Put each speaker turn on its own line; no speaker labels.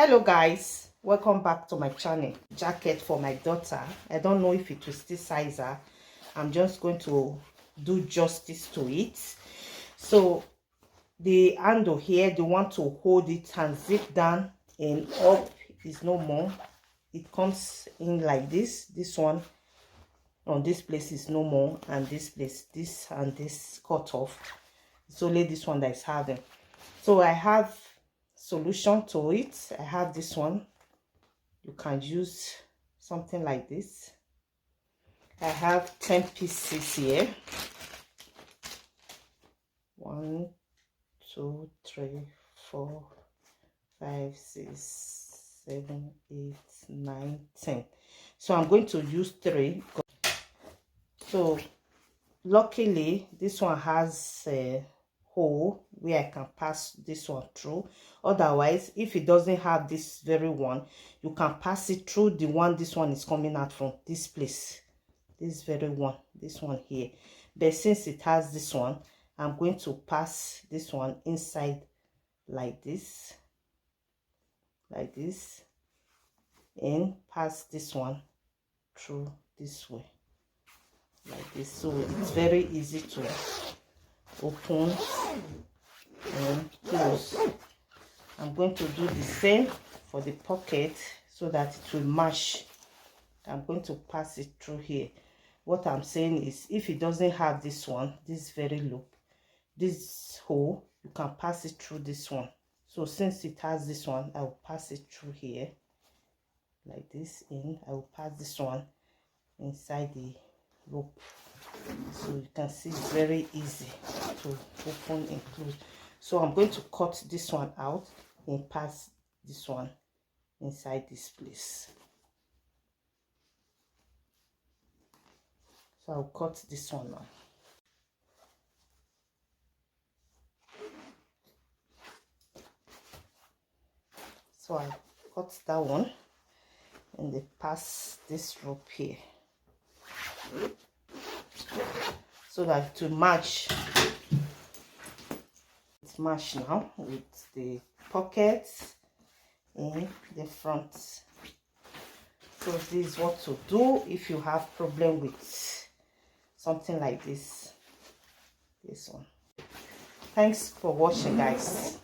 Hello guys, welcome back to my channel. Jacket for my daughter. I don't know if it will still size her. I'm just going to do justice to it. So the handle here, the one to hold it and zip down and up is no more. It comes in like this one on this place is no more, and this place, this and this cut off. It's only this one that is having. So I have solution to it. I have this one. You can use something like this. I have 10 pieces here. 1 2 3 4 5 6 7 8 9 10. So I'm going to use 3. So luckily this one has a hole where I can pass this one through. Otherwise, if it doesn't have this very one, you can pass it through the one this one is coming out from, this place, this very one, this one here. But since it has this one, I'm going to pass this one inside like this, and pass this one through this way like this. So it's very easy to open and close. I'm going to do the same for the pocket so that it will match. I'm going to pass it through here. What I'm saying is, if it doesn't have this one, this very loop, this hole, you can pass it through this one. So since it has this one, I will pass it through here like this, and I will pass this one inside the loop. So you can see it's very easy to open and close. So I'm going to cut this one out and pass this one inside this place. So I'll cut this one now. So I cut that one and they pass this rope here so that to match. It's matched now with the pockets in the front. So this is what to do if you have problem with something like this one. Thanks for watching, guys.